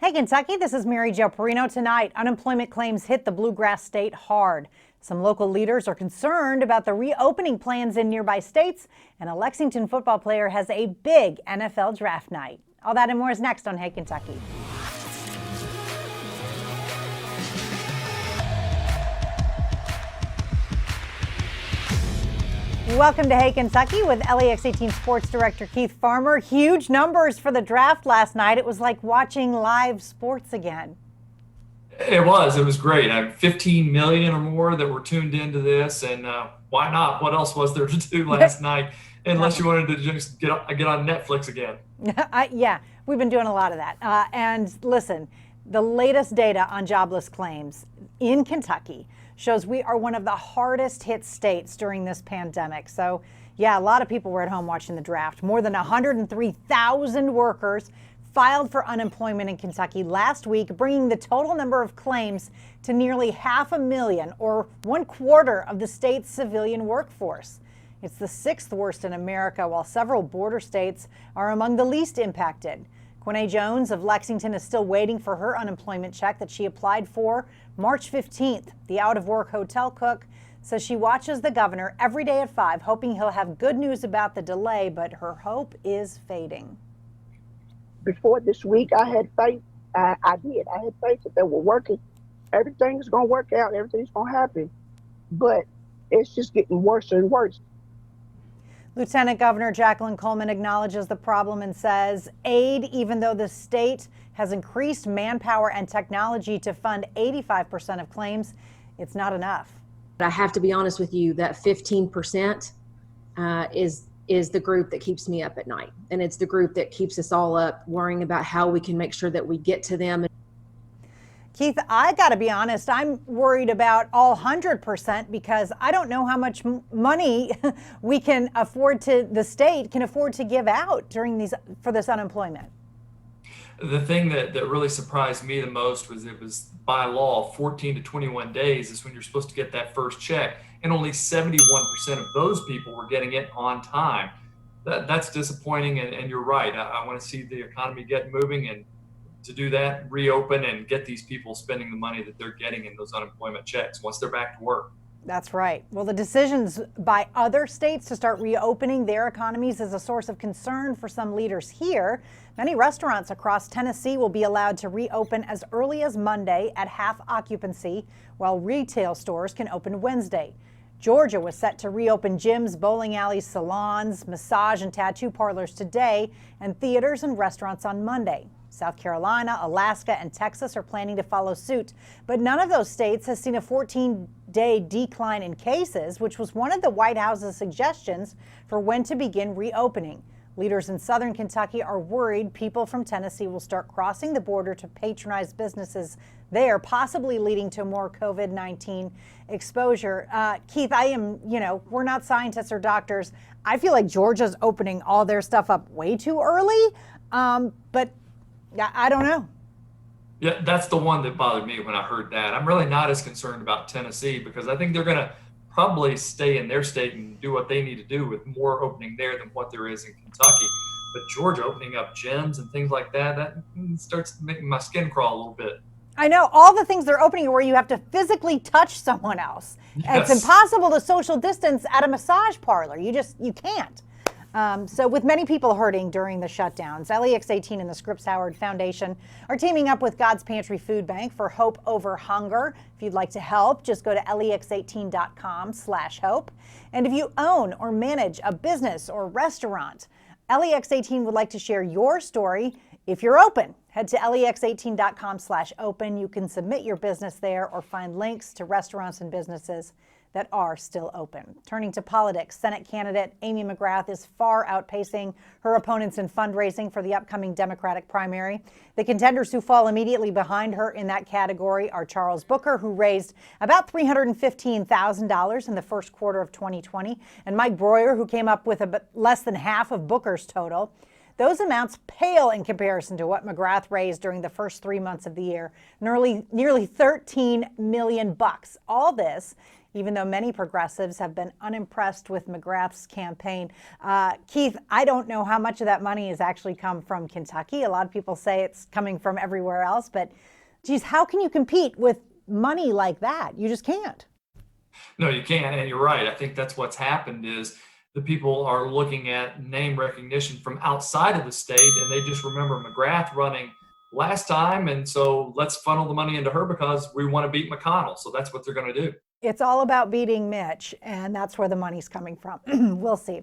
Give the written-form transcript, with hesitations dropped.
Hey, Kentucky, this is Mary Jo Perino. Tonight, unemployment claims hit the Bluegrass State hard. Some local leaders are concerned about the reopening plans in nearby states, and a Lexington football player has a big NFL draft night. All that and more is next on Hey, Kentucky. Welcome to Hey Kentucky with LEX 18 Sports Director Keith Farmer. Huge numbers for the draft last night. It was like watching live sports again. It was great. 15 million or more that were tuned into this, and why not? What else was there to do last night? Unless you wanted to just get on Netflix again. Yeah, we've been doing a lot of that. And listen, the latest data on jobless claims in Kentucky shows we are one of the hardest hit states during this pandemic. So yeah, a lot of people were at home watching the draft. More than 103,000 workers filed for unemployment in Kentucky last week, bringing the total number of claims to nearly 500,000, or 1/4 of the state's civilian workforce. It's the 6th worst in America, while several border states are among the least impacted. Quinay Jones of Lexington is still waiting for her unemployment check that she applied for March 15th. The out-of-work hotel cook says she watches the governor every day at 5, hoping he'll have good news about the delay, but her hope is fading. Before this week, I had faith. I did. I had faith that they were working. Everything's going to work out. Everything's going to happen. But it's just getting worse and worse. Lieutenant Governor Jacqueline Coleman acknowledges the problem and says aid, even though the state has increased manpower and technology to fund 85% of claims, it's not enough. I have to be honest with you, that 15% is the group that keeps me up at night. And it's the group that keeps us all up worrying about how we can make sure that we get to them. Keith, I got to be honest, I'm worried about all 100% because I don't know how much money we can afford the state can afford to give out for this unemployment. The thing that really surprised me the most was it was by law 14 to 21 days is when you're supposed to get that first check, and only 71% of those people were getting it on time. That's disappointing, and you're right. I want to see the economy get moving, and to do that, reopen and get these people spending the money that they're getting in those unemployment checks once they're back to work. That's right. Well, the decisions by other states to start reopening their economies is a source of concern for some leaders here. Many restaurants across Tennessee will be allowed to reopen as early as Monday at half occupancy, while retail stores can open Wednesday. Georgia was set to reopen gyms, bowling alleys, salons, massage and tattoo parlors today, and theaters and restaurants on Monday. South Carolina, Alaska, and Texas are planning to follow suit, but none of those states has seen a 14-day decline in cases, which was one of the White House's suggestions for when to begin reopening. Leaders in southern Kentucky are worried people from Tennessee will start crossing the border to patronize businesses there, possibly leading to more COVID-19 exposure. Keith, we're not scientists or doctors. I feel like Georgia's opening all their stuff up way too early, but I don't know. Yeah, that's the one that bothered me when I heard that. I'm really not as concerned about Tennessee because I think they're going to probably stay in their state and do what they need to do with more opening there than what there is in Kentucky. But Georgia opening up gyms and things like that starts making my skin crawl a little bit. I know all the things they're opening where you have to physically touch someone else. Yes. It's impossible to social distance at a massage parlor. You can't. So with many people hurting during the shutdowns, LEX 18 and the Scripps Howard Foundation are teaming up with God's Pantry Food Bank for Hope Over Hunger. If you'd like to help, just go to lex18.com/hope. And if you own or manage a business or restaurant, LEX 18 would like to share your story. If you're open, head to lex18.com/open. You can submit your business there or find links to restaurants and businesses that are still open. Turning to politics, Senate candidate Amy McGrath is far outpacing her opponents in fundraising for the upcoming Democratic primary. The contenders who fall immediately behind her in that category are Charles Booker, who raised about $315,000 in the first quarter of 2020, and Mike Breuer, who came up with less than half of Booker's total. Those amounts pale in comparison to what McGrath raised during the first 3 months of the year, nearly $13 million. All this even though many progressives have been unimpressed with McGrath's campaign. Keith, I don't know how much of that money has actually come from Kentucky. A lot of people say it's coming from everywhere else, but geez, how can you compete with money like that? You just can't. No, you can't, and you're right. I think that's what's happened is the people are looking at name recognition from outside of the state, and they just remember McGrath running last time, and so let's funnel the money into her because we want to beat McConnell. So that's what they're going to do. It's all about beating Mitch, and that's where the money's coming from. We'll see.